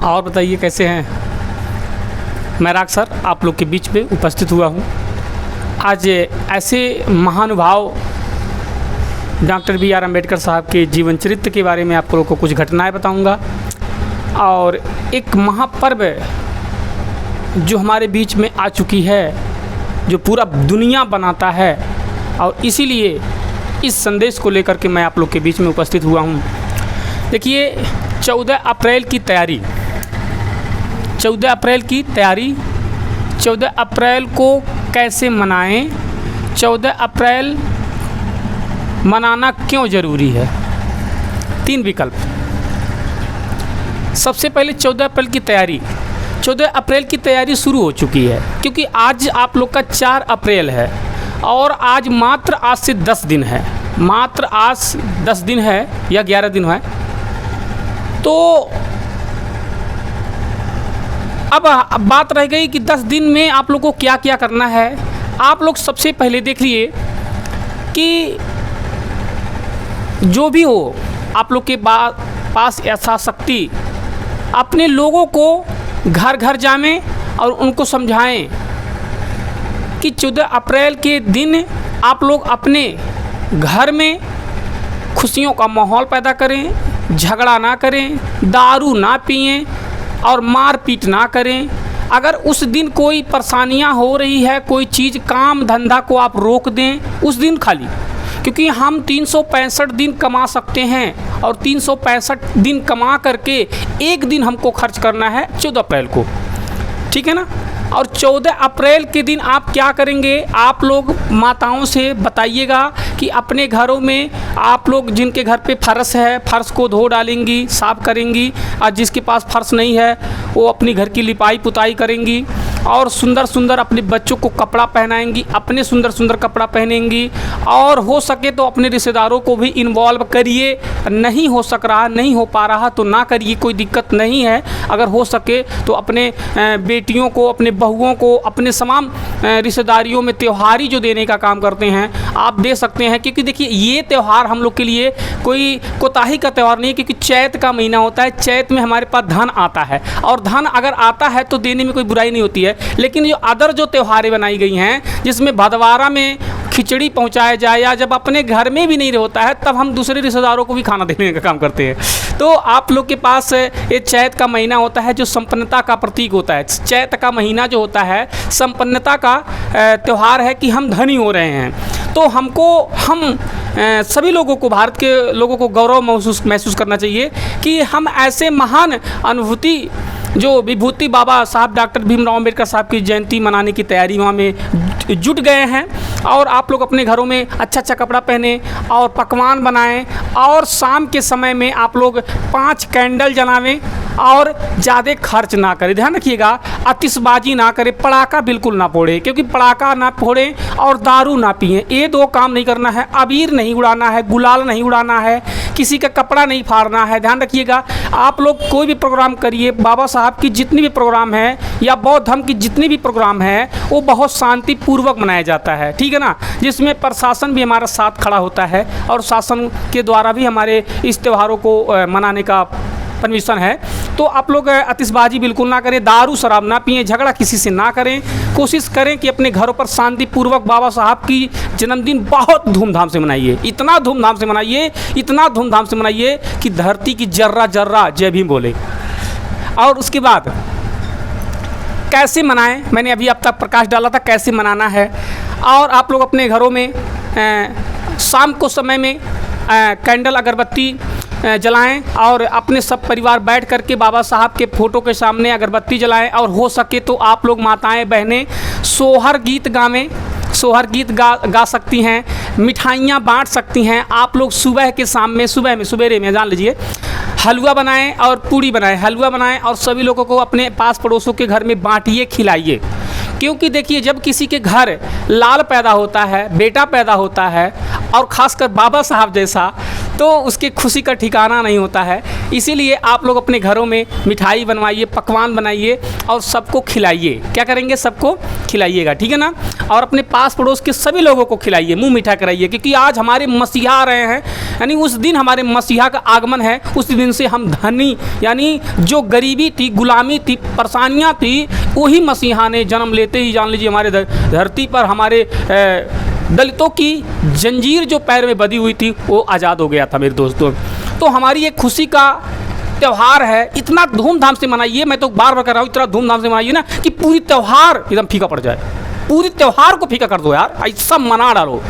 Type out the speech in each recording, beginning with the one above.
और बताइए कैसे हैं। मैं राग सर आप लोग के बीच में उपस्थित हुआ हूँ। आज ऐसे महानुभाव डॉक्टर बी.आर. अम्बेडकर साहब के जीवन चरित्र के बारे में आप लोगों को कुछ घटनाएं बताऊंगा और एक महापर्व जो हमारे बीच में आ चुकी है, जो पूरा दुनिया बनाता है, और इसीलिए इस संदेश को लेकर के मैं आप लोग के बीच में उपस्थित हुआ हूँ। देखिए 14 अप्रैल की तैयारी, 14 अप्रैल को कैसे मनाएं, 14 अप्रैल मनाना क्यों ज़रूरी है। 3 विकल्प। सबसे पहले 14 अप्रैल की तैयारी। 14 अप्रैल की तैयारी शुरू हो चुकी है, क्योंकि आज आप लोग का 4 अप्रैल है और आज मात्र आज से 10 दिन है, मात्र आज 10 दिन है या 11 दिन है। तो अब बात रह गई कि 10 दिन में आप लोग को क्या क्या करना है। आप लोग सबसे पहले देख लिए कि जो भी हो आप लोग के पास ऐसा शक्ति, अपने लोगों को घर घर जाएं और उनको समझाएं कि 14 अप्रैल के दिन आप लोग अपने घर में खुशियों का माहौल पैदा करें, झगड़ा ना करें, दारू ना पिएं और मारपीट ना करें। अगर उस दिन कोई परेशानियां हो रही है, कोई चीज़ काम धंधा को आप रोक दें उस दिन खाली, क्योंकि हम 365 दिन कमा सकते हैं और 365 दिन कमा करके एक दिन हमको खर्च करना है 14 अप्रैल को, ठीक है ना। और 14 अप्रैल के दिन आप क्या करेंगे, आप लोग माताओं से बताइएगा कि अपने घरों में आप लोग जिनके घर पे फर्श है, फर्श को धो डालेंगी, साफ़ करेंगी, और जिसके पास फर्श नहीं है वो अपनी घर की लिपाई पुताई करेंगी और सुंदर सुंदर अपने बच्चों को कपड़ा पहनाएंगी, अपने सुंदर सुंदर कपड़ा पहनेंगी, और हो सके तो अपने रिश्तेदारों को भी इन्वॉल्व करिए। नहीं हो सक रहा, नहीं हो पा रहा तो ना करिए, कोई दिक्कत नहीं है। अगर हो सके तो अपने बेटियों को, अपने बहुओं को, अपने तमाम रिश्तेदारियों में त्योहारी जो देने का काम करते हैं आप दे सकते हैं, क्योंकि देखिए ये त्यौहार हम लोग के लिए कोई कोताही का त्यौहार नहीं है, क्योंकि चैत का महीना होता है। चैत में हमारे पास धन आता है और धन अगर आता है तो देने में कोई बुराई नहीं होती है। लेकिन जो अदर जो त्योहारें बनाई गई हैं जिसमें भदवारा में खिचड़ी पहुंचाया जाए, या जब अपने घर में भी नहीं होता है तब हम दूसरे रिश्तेदारों को भी खाना देने का काम करते हैं। तो आप लोग के पास ये चैत का महीना होता है जो संपन्नता का प्रतीक होता है। चैत का महीना जो होता है संपन्नता का त्यौहार है कि हम धनी हो रहे हैं। तो हम सभी लोगों को, भारत के लोगों को गौरव महसूस करना चाहिए कि हम ऐसे महान अनुभूति जो विभूति बाबा साहब डॉक्टर भीमराव अम्बेडकर साहब की जयंती मनाने की तैयारी वहाँ में जुट गए हैं। और आप लोग अपने घरों में अच्छा अच्छा कपड़ा पहने और पकवान बनाएं, और शाम के समय में आप लोग 5 कैंडल जलावें और ज़्यादा खर्च ना करें। ध्यान रखिएगा, आतिशबाजी ना करें, पटाखा बिल्कुल ना फोड़ें, क्योंकि पटाखा ना फोड़ें और दारू ना पिएं। ये 2 काम नहीं करना है। अबीर नहीं उड़ाना है, गुलाल नहीं उड़ाना है, किसी का कपड़ा नहीं फाड़ना है। ध्यान रखिएगा, आप लोग कोई भी प्रोग्राम करिए, बाबा साहब की जितनी भी प्रोग्राम है या बौद्ध धर्म की जितनी भी प्रोग्राम है वो बहुत शांतिपूर्वक मनाया जाता है, ठीक है ना, जिसमें प्रशासन भी हमारा साथ खड़ा होता है और शासन के द्वारा भी हमारे इस त्योहारों को मनाने का परमिशन है। तो आप लोग आतिशबाजी बिल्कुल ना करें, दारू शराब ना पिएं, झगड़ा किसी से ना करें। कोशिश करें कि अपने घरों पर शांतिपूर्वक बाबा साहब की जन्मदिन बहुत धूमधाम से मनाइए। इतना धूमधाम से मनाइए, इतना धूमधाम से मनाइए कि धरती की जर्रा जर्रा जय भीम बोले। और उसके बाद कैसे मनाएं, मैंने अभी अब तक प्रकाश डाला था कैसे मनाना है। और आप लोग अपने घरों में शाम को समय में कैंडल अगरबत्ती जलाएं और अपने सब परिवार बैठ करके बाबा साहब के फ़ोटो के सामने अगरबत्ती जलाएं। और हो सके तो आप लोग माताएं बहनें सोहर गीत गावें, सोहर गीत गा सकती हैं, मिठाइयाँ बांट सकती हैं। आप लोग सुबह के शाम में, सुबेरे में जान लीजिए, हलवा बनाएं और पूड़ी बनाएं, हलवा बनाएं और सभी लोगों को अपने पास पड़ोसों के घर में बांटिए, खिलाइए। क्योंकि देखिए जब किसी के घर लाल पैदा होता है, बेटा पैदा होता है, और ख़ासकर बाबा साहब जैसा, तो उसके खुशी का ठिकाना नहीं होता है। इसीलिए आप लोग अपने घरों में मिठाई बनवाइए, पकवान बनाइए और सबको खिलाइए। क्या करेंगे? सबको खिलाइएगा, ठीक है ना। और अपने पास पड़ोस के सभी लोगों को खिलाइए, मुंह मीठा कराइए, क्योंकि आज हमारे मसीहा आ रहे हैं, यानी उस दिन हमारे मसीहा का आगमन है। उस दिन से हम धनी, यानी जो गरीबी थी, गुलामी थी, परेशानियाँ थी, वही मसीहा ने जन्म लेते ही जान लीजिए हमारे धरती पर हमारे दलितों की जंजीर जो पैर में बंधी हुई थी वो आज़ाद हो गया था मेरे दोस्तों। तो हमारी एक खुशी का त्यौहार है, इतना धूमधाम से मनाइए। मैं तो बार बार कर रहा हूँ, इतना धूमधाम से मनाइए ना कि पूरी त्यौहार एकदम फीका पड़ जाए। पूरी त्यौहार को फीका कर दो यार, ऐसा मना डालो।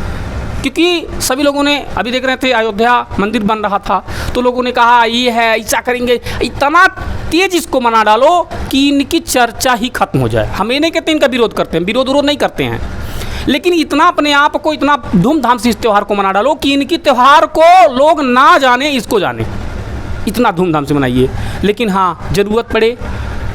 क्योंकि सभी लोगों ने अभी देख रहे थे अयोध्या मंदिर बन रहा था, तो लोगों ने कहा ये है, ऐसा करेंगे, इतना तेज इसको मना डालो कि इनकी चर्चा ही खत्म हो जाए। हम ये नहीं कहते इनका विरोध करते हैं, विरोध नहीं करते हैं, लेकिन इतना अपने आप को इतना धूमधाम से इस त्यौहार को मना डालो कि इनकी त्यौहार को लोग ना जाने, इसको जाने। इतना धूमधाम से मनाइए। लेकिन हाँ, ज़रूरत पड़े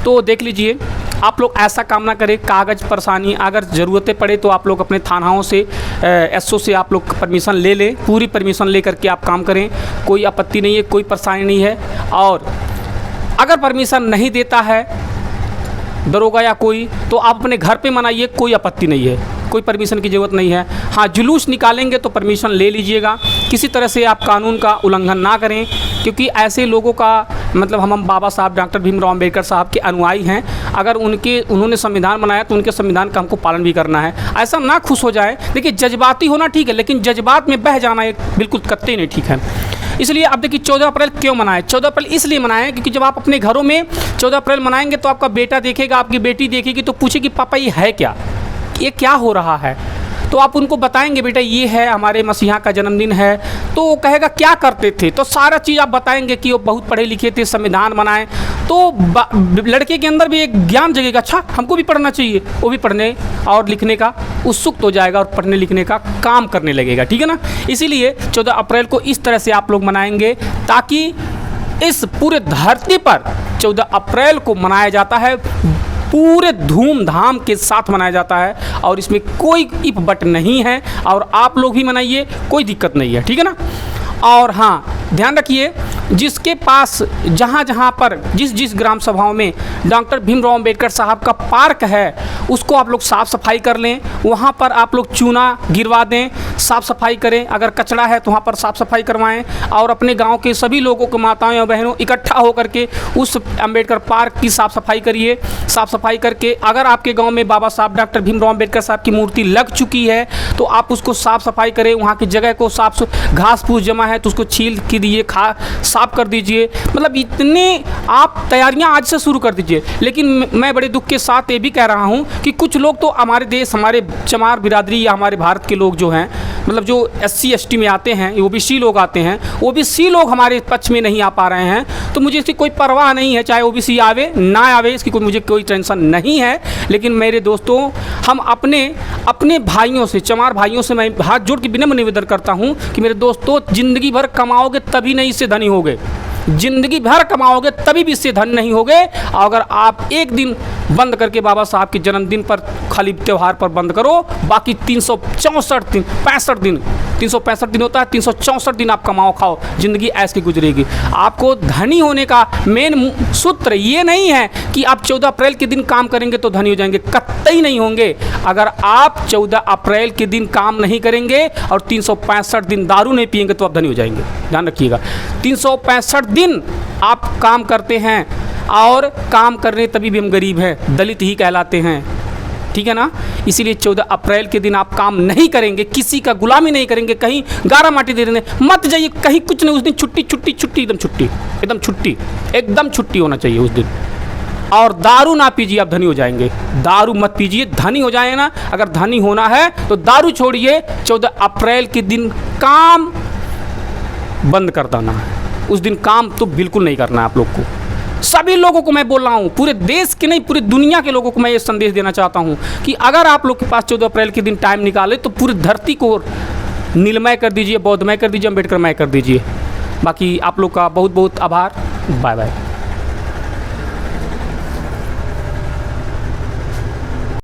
तो देख लीजिए, आप लोग ऐसा काम ना करें, कागज़ परेशानी, अगर ज़रूरतें पड़े तो आप लोग अपने थानाओं से, एसओ से आप लोग परमिशन ले लें। पूरी परमिशन ले करके आप काम करें, कोई आपत्ति नहीं है, कोई परेशानी नहीं है। और अगर परमिशन नहीं देता है दरोगा या कोई, तो आप अपने घर पे मनाइए, कोई आपत्ति नहीं है, कोई परमिशन की ज़रूरत नहीं है। हाँ, जुलूस निकालेंगे तो परमिशन ले लीजिएगा। किसी तरह से आप कानून का उल्लंघन ना करें, क्योंकि ऐसे लोगों का मतलब हम बाबा साहब डॉक्टर भीमराव अम्बेडकर साहब के अनुयायी हैं। अगर उन्होंने संविधान बनाया तो उनके संविधान का हमको पालन भी करना है। ऐसा ना खुश हो जाए। देखिए, जज्बाती होना ठीक है, लेकिन जज्बात में बह जाना एक बिल्कुल कतई नहीं ठीक है। इसलिए अब देखिए 14 अप्रैल क्यों मनाएं? 14 अप्रैल इसलिए मनाएं क्योंकि जब आप अपने घरों में 14 अप्रैल मनाएंगे तो आपका बेटा देखेगा, आपकी बेटी देखेगी, तो पूछेगी पापा ये है क्या, ये क्या हो रहा है? तो आप उनको बताएंगे बेटा ये है हमारे मसीहा का जन्मदिन है। तो वो कहेगा क्या करते थे, तो सारा चीज़ आप बताएंगे कि वो बहुत पढ़े लिखे थे, संविधान बनाए। तो लड़के के अंदर भी एक ज्ञान जगेगा, अच्छा हमको भी पढ़ना चाहिए, वो भी पढ़ने और लिखने का उत्सुक हो जाएगा और पढ़ने लिखने का काम करने लगेगा, ठीक है ना। इसीलिए 14 अप्रैल को इस तरह से आप लोग मनाएंगे ताकि इस पूरे धरती पर 14 अप्रैल को मनाया जाता है, पूरे धूमधाम के साथ मनाया जाता है और इसमें कोई इफ बट नहीं है। और आप लोग भी मनाइए, कोई दिक्कत नहीं है, ठीक है ना। और हाँ, ध्यान रखिए, जिसके पास जहाँ जहाँ पर जिस ग्राम सभाओं में डॉक्टर भीमराव अम्बेडकर साहब का पार्क है उसको आप लोग साफ़ सफाई कर लें। वहाँ पर आप लोग चूना गिरवा दें, साफ़ सफाई करें। अगर कचरा है तो वहाँ पर साफ़ सफाई करवाएं और अपने गांव के सभी लोगों को, माताओं और बहनों, इकट्ठा होकर के उस अम्बेडकर पार्क की साफ़ सफाई करिए। साफ़ सफाई करके अगर आपके गाँव में बाबा साहब डॉक्टर भीमराव अम्बेडकर साहब की मूर्ति लग चुकी है तो आप उसको साफ़ सफाई करें। वहाँ की जगह को साफ, घास फूस जमा है तो उसको छील के दिए, साफ कर दीजिए। मतलब इतने आप तैयारियां आज से शुरू कर दीजिए। लेकिन मैं बड़े दुख के साथ ये भी कह रहा हूं कि कुछ लोग तो हमारे देश, हमारे चमार बिरादरी या हमारे भारत के लोग जो हैं, मतलब जो SC ST में आते हैं, OBC लोग आते हैं, OBC लोग हमारे पक्ष में नहीं आ पा रहे हैं। तो मुझे इसकी कोई परवाह नहीं है, चाहे OBC आवे ना आवे, इसकी मुझे कोई टेंशन नहीं है। लेकिन मेरे दोस्तों, हम अपने भाइयों से, चमार भाइयों से मैं हाथ जोड़ के विनम्र निवेदन करता हूं कि मेरे दोस्तों, ज़िंदगी भर कमाओगे तभी नहीं इससे धनी होगे, जिंदगी भर कमाओगे तभी भी इससे धन नहीं होगे। अगर आप एक दिन बंद करके बाबा साहब के जन्मदिन पर, खाली त्यौहार पर बंद करो, बाकी 365 दिन, 65 दिन, 365 दिन होता है, 364 दिन आप कमाओ खाओ, ज़िंदगी ऐसे गुजरेगी। आपको धनी होने का मेन सूत्र ये नहीं है कि आप 14 अप्रैल के दिन काम करेंगे तो धनी हो जाएंगे, कतई नहीं होंगे। अगर आप 14 अप्रैल के दिन काम नहीं करेंगे और 365 दिन दारू नहीं पिएंगे तो आप धनी हो जाएंगे, ध्यान रखिएगा। 365 दिन आप काम करते हैं और काम करने तभी भी हम गरीब हैं, दलित ही कहलाते हैं, ठीक है ना। इसीलिए 14 अप्रैल के दिन आप काम नहीं करेंगे, किसी का गुलामी नहीं करेंगे, कहीं गारा माटी दे देंगे, मत जाइए कहीं, कुछ नहीं। उस दिन छुट्टी छुट्टी छुट्टी, एकदम छुट्टी, एकदम छुट्टी, एकदम छुट्टी होना चाहिए उस दिन। और दारू ना पीजिए, आप धनी हो जाएंगे। दारू मत पीजिए, धनी हो जाए ना। अगर धनी होना है तो दारू छोड़िए, 14 अप्रैल के दिन काम बंद कर देना है। उस दिन काम तो बिल्कुल नहीं करना है आप लोग को। सभी लोगों को मैं बोल रहा हूँ, पूरे देश के नहीं, पूरी दुनिया के लोगों को मैं ये संदेश देना चाहता हूँ कि अगर आप लोग के पास 14 अप्रैल के दिन टाइम निकाले तो पूरी धरती को नीलमय कर दीजिए, बौद्धमय कर दीजिए, अम्बेडकरमय कर दीजिए। बाकी आप लोग का बहुत बहुत आभार। Bye bye.